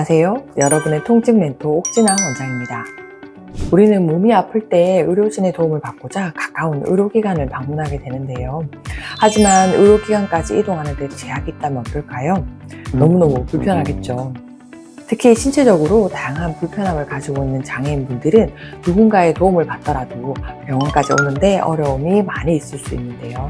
안녕하세요. 여러분의 통증 멘토 옥진아 원장입니다. 우리는 몸이 아플 때 의료진의 도움을 받고자 가까운 의료기관을 방문하게 되는데요. 하지만 의료기관까지 이동하는 데 제약이 있다면 어떨까요? 너무너무 불편하겠죠. 특히 신체적으로 다양한 불편함을 가지고 있는 장애인분들은 누군가의 도움을 받더라도 병원까지 오는데 어려움이 많이 있을 수 있는데요.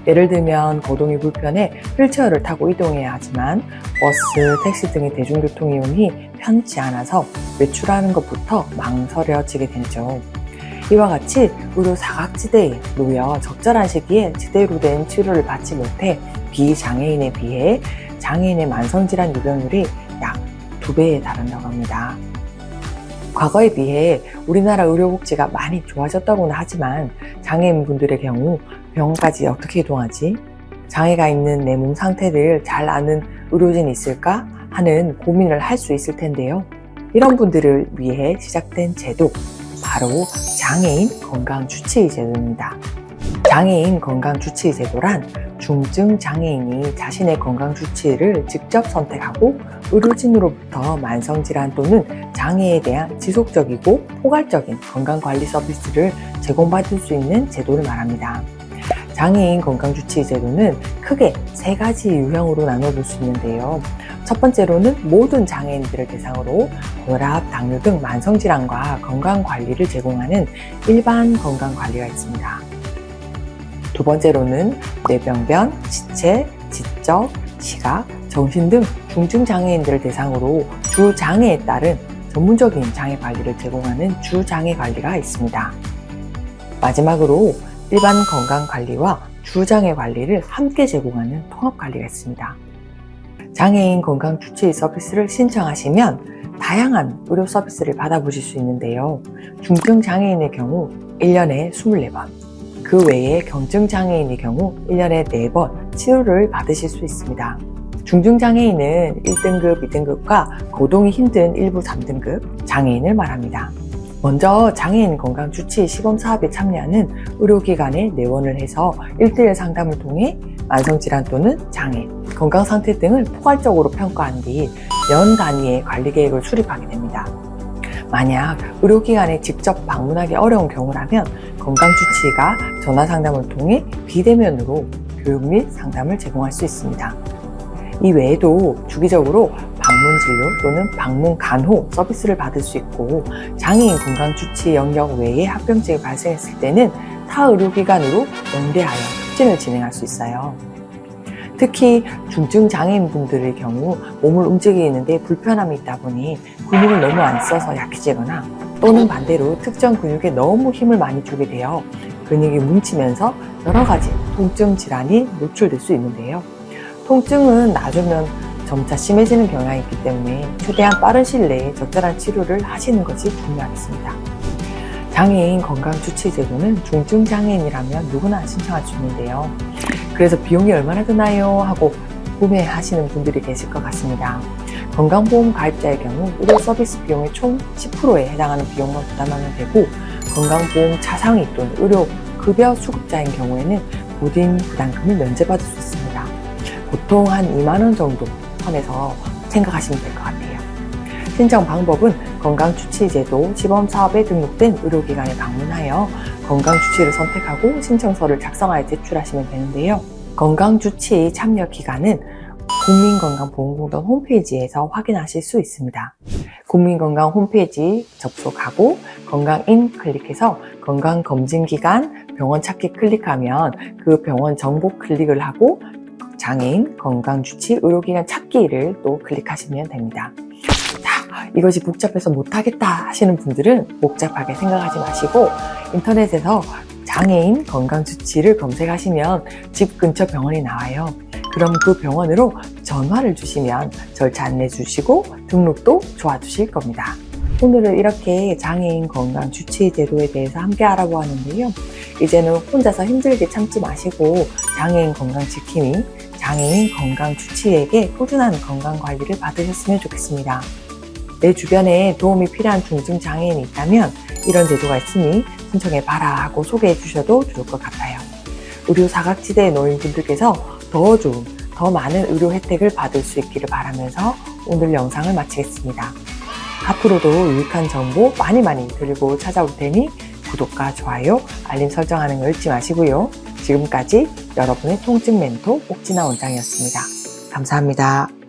예를 들면 거동이 불편해 휠체어를 타고 이동해야 하지만 버스, 택시 등의 대중교통 이용이 편치 않아서 외출하는 것부터 망설여지게 되죠. 이와 같이 의료 사각지대에 놓여 적절한 시기에 제대로 된 치료를 받지 못해 비장애인에 비해 장애인의 만성질환 유병률이 약 2배에 달한다고 합니다. 과거에 비해 우리나라 의료복지가 많이 좋아졌다고는 하지만 장애인분들의 경우 병원까지 어떻게 이동하지? 장애가 있는 내 몸 상태를 잘 아는 의료진이 있을까? 하는 고민을 할 수 있을 텐데요. 이런 분들을 위해 시작된 제도, 바로 장애인 건강주치의 제도입니다. 장애인 건강주치의 제도란 중증 장애인이 자신의 건강주치의를 직접 선택하고 의료진으로부터 만성질환 또는 장애에 대한 지속적이고 포괄적인 건강관리 서비스를 제공받을 수 있는 제도를 말합니다. 장애인 건강주치의 제도는 크게 3가지 유형으로 나눠볼 수 있는데요. 첫 번째로는 모든 장애인들을 대상으로 고혈압, 당뇨 등 만성질환과 건강관리를 제공하는 일반 건강관리가 있습니다. 두 번째로는 뇌병변, 지체, 지적, 시각, 정신 등 중증 장애인들을 대상으로 주장애에 따른 전문적인 장애 관리를 제공하는 주장애 관리가 있습니다. 마지막으로 일반 건강관리와 주장애 관리를 함께 제공하는 통합관리가 있습니다. 장애인 건강주치의 서비스를 신청하시면 다양한 의료 서비스를 받아보실 수 있는데요. 중증 장애인의 경우 1년에 24번, 그 외에 경증 장애인의 경우 1년에 4번 치료를 받으실 수 있습니다. 중증 장애인은 1등급, 2등급과 거동이 힘든 일부 3등급 장애인을 말합니다. 먼저 장애인 건강주치의 시범사업에 참여하는 의료기관에 내원을 해서 1:1 상담을 통해 만성질환 또는 장애, 건강상태 등을 포괄적으로 평가한 뒤 연 단위의 관리계획을 수립하게 됩니다. 만약 의료기관에 직접 방문하기 어려운 경우라면 건강주치의가 전화상담을 통해 비대면으로 교육 및 상담을 제공할 수 있습니다. 이 외에도 주기적으로 방문 진료 또는 방문 간호 서비스를 받을 수 있고, 장애인 건강주치의 영역 외에 합병증이 발생했을 때는 타 의료기관으로 연계하여 촉진을 진행할 수 있어요. 특히 중증 장애인분들의 경우 몸을 움직이는데 불편함이 있다 보니 근육을 너무 안 써서 약해지거나 또는 반대로 특정 근육에 너무 힘을 많이 주게 되어 근육이 뭉치면서 여러 가지 통증 질환이 노출될 수 있는데요. 통증은 놔주면 점차 심해지는 경향이 있기 때문에 최대한 빠른 시일 내에 적절한 치료를 하시는 것이 중요하겠습니다. 장애인 건강주치의 제도는 중증 장애인이라면 누구나 신청할 수 있는데요. 그래서 비용이 얼마나 드나요? 하고 구매하시는 분들이 계실 것 같습니다. 건강보험 가입자의 경우 의료 서비스 비용의 총 10%에 해당하는 비용만 부담하면 되고, 건강보험 차상위 또는 의료 급여 수급자인 경우에는 모든 부담금을 면제받을 수 있습니다. 보통 한 2만 원 정도 선에서 생각하시면 될 것 같아요. 신청 방법은 건강주치의제도 시범사업에 등록된 의료기관에 방문하여 건강주치의를 선택하고 신청서를 작성하여 제출하시면 되는데요. 건강주치의 참여 기간은 국민건강보험공단 홈페이지에서 확인하실 수 있습니다. 국민건강 홈페이지 접속하고 건강인 클릭해서 건강검진기간 병원 찾기 클릭하면 그 병원 정보 클릭을 하고 장애인 건강주치 의료기관 찾기를 또 클릭하시면 됩니다. 자, 이것이 복잡해서 못하겠다 하시는 분들은 복잡하게 생각하지 마시고 인터넷에서 장애인 건강주치를 검색하시면 집 근처 병원이 나와요. 그럼 그 병원으로 전화를 주시면 절차 안내 주시고 등록도 도와주실 겁니다. 오늘은 이렇게 장애인 건강주치의 제도에 대해서 함께 알아보았는데요. 이제는 혼자서 힘들게 참지 마시고 장애인 건강지킴이, 장애인 건강주치의에게 꾸준한 건강관리를 받으셨으면 좋겠습니다. 내 주변에 도움이 필요한 중증 장애인이 있다면 이런 제도가 있으니 신청해봐라 하고 소개해 주셔도 좋을 것 같아요. 의료 사각지대에 놓인 분들께서 더 좋은 더 많은 의료 혜택을 받을 수 있기를 바라면서 오늘 영상을 마치겠습니다. 앞으로도 유익한 정보 많이 드리고 찾아올 테니 구독과 좋아요, 알림 설정하는 거 잊지 마시고요. 지금까지 여러분의 통증 멘토 옥진아 원장이었습니다. 감사합니다.